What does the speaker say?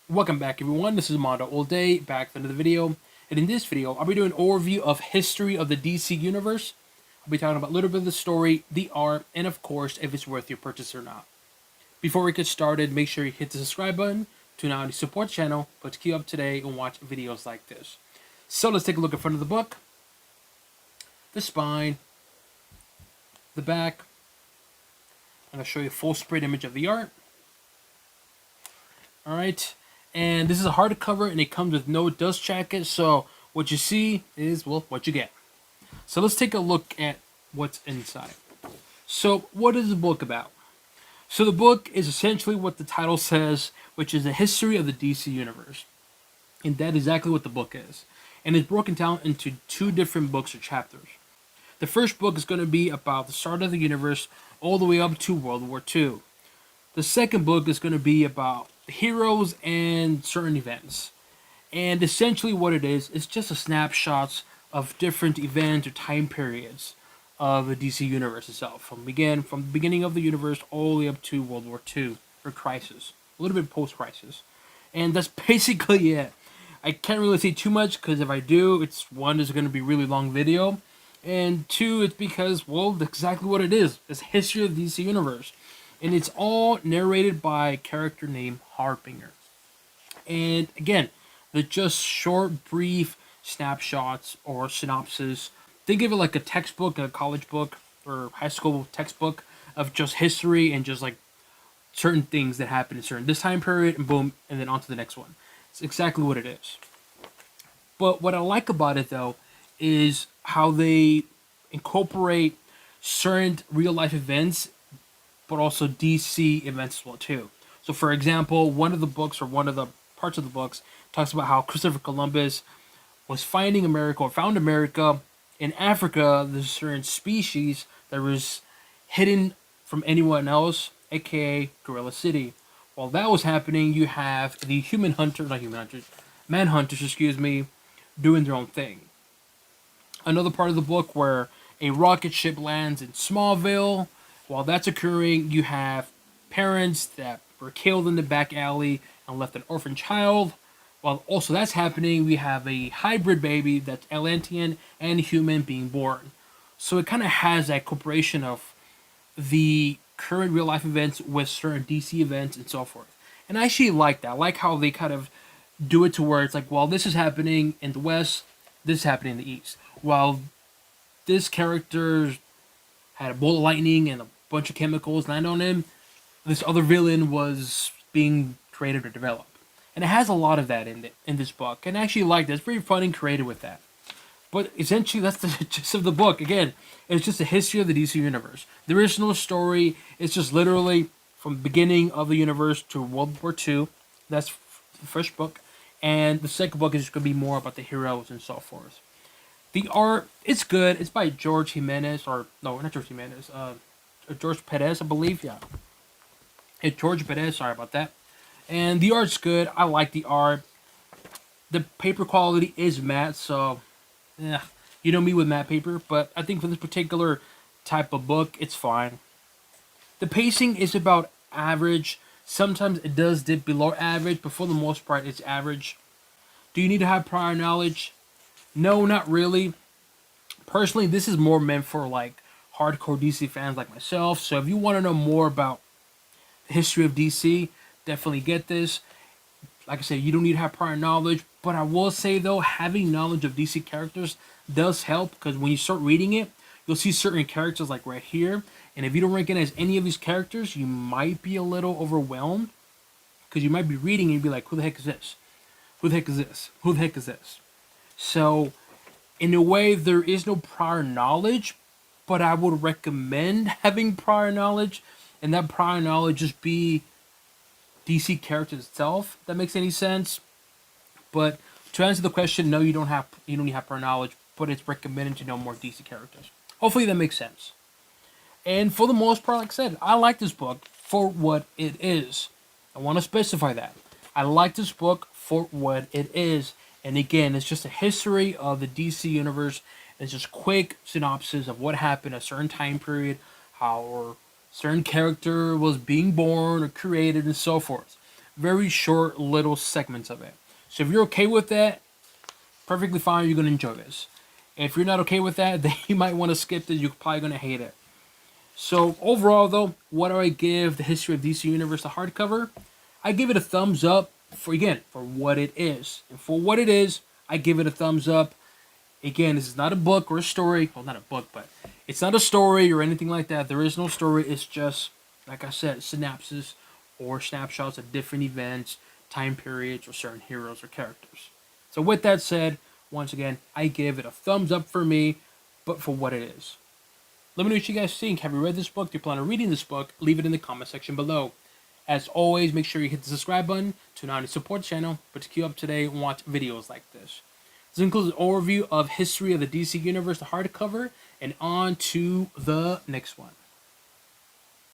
Welcome back everyone, this is MandoAllDay, back with another video. And in this video, I'll be doing an overview of history of the DC Universe. I'll be talking about a little bit of the story, the art, and of course, if it's worth your purchase or not. Before we get started, make sure you hit the subscribe button to not only support the channel, but to keep up to date and watch videos like this. So let's take a look at front of the book. The spine, the back. I'm going to show you a full spread image of the art. Alright. And this is a hardcover, and it comes with no dust jacket, so what you see is, well, what you get. So let's take a look at what's inside. So what is the book about? So the book is essentially what the title says, which is the history of the DC Universe. And that is exactly what the book is. And it's broken down into two different books or chapters. The first book is going to be about the start of the universe all the way up to World War II. The second book is going to be about heroes and certain events. And essentially what it is just a snapshots of different events or time periods of the DC Universe itself. From the beginning of the universe all the way up to World War II, or Crisis. A little bit post-Crisis. And that's basically it. I can't really say too much, because if I do, it's one, is going to be a really long video. And two, it's because, well, that's exactly what it is. It's history of the DC Universe. And it's all narrated by a character named Harbinger. And again, they're just short, brief snapshots or synopsis. Think of it like a textbook, a college book, or high school textbook of just history and just like certain things that happen in this time period, and boom, and then on to the next one. It's exactly what it is. But what I like about it, though, is how they incorporate certain real-life events, but also DC events as well too. So for example, one of the books, or one of the parts of the books, talks about how Christopher Columbus was finding America, or found America. In Africa, there's a certain species that was hidden from anyone else, aka Gorilla City. While that was happening, you have the manhunters, doing their own thing. Another part of the book where a rocket ship lands in Smallville. While that's occurring, you have parents that were killed in the back alley and left an orphan child. While also that's happening, we have a hybrid baby that's Atlantean and human being born. So it kind of has that incorporation of the current real life events with certain DC events and so forth. And I actually like that. I like how they kind of do it to where it's like, well, this is happening in the West, this is happening in the East. While this character had a bolt of lightning and a bunch of chemicals land on him, this other villain was being created or developed. And it has a lot of that in this book. And I actually like that. It's very fun and creative with that. But essentially, that's the gist of the book. Again, it's just a history of the DC Universe. There is no story. It's just literally from the beginning of the universe to World War II. That's the first book. And the second book is just going to be more about the heroes and so forth. The art, it's good. It's by George Jimenez, or no, not George Jimenez. George Perez, I believe. Yeah. It's George Perez. Sorry about that. And the art's good. I like the art. The paper quality is matte, so yeah, you know me with matte paper. But I think for this particular type of book, it's fine. The pacing is about average. Sometimes it does dip below average, but for the most part, it's average. Do you need to have prior knowledge? No, not really. Personally, this is more meant for like hardcore DC fans like myself. So if you want to know more about the history of DC, definitely get this. Like I said, you don't need to have prior knowledge. But I will say though, having knowledge of DC characters does help, because when you start reading it, you'll see certain characters like right here. And if you don't recognize any of these characters, you might be a little overwhelmed. Because you might be reading and you'd be like, who the heck is this? Who the heck is this? Who the heck is this? So, in a way, there is no prior knowledge, but I would recommend having prior knowledge, and that prior knowledge just be DC characters itself. If that makes any sense. But to answer the question, no, you don't need to have prior knowledge, but it's recommended to know more DC characters. Hopefully that makes sense. And for the most part, like I said, I like this book for what it is. I want to specify that. I like this book for what it is. And again, it's just a history of the DC Universe. It's just quick synopsis of what happened at a certain time period, how a certain character was being born or created, and so forth. very short little segments of it. So if you're okay with that, perfectly fine. You're gonna enjoy this. If you're not okay with that, then you might want to skip this. You're probably gonna hate it. So overall, though, what do I give the History of DC Universe, the hardcover? I give it a thumbs up for what it is, and for what it is, I give it a thumbs up. Again, this is not a book or a story. Well, not a book, but it's not a story or anything like that. There is no story. It's just, like I said, synapses or snapshots of different events, time periods, or certain heroes or characters. So with that said, once again, I give it a thumbs up for me, but for what it is. Let me know what you guys think. Have you read this book? Do you plan on reading this book? Leave it in the comment section below. As always, make sure you hit the subscribe button to not only support the channel, but to keep up to date and watch videos like this. This includes an overview of History of the DC Universe, the hardcover, and on to the next one.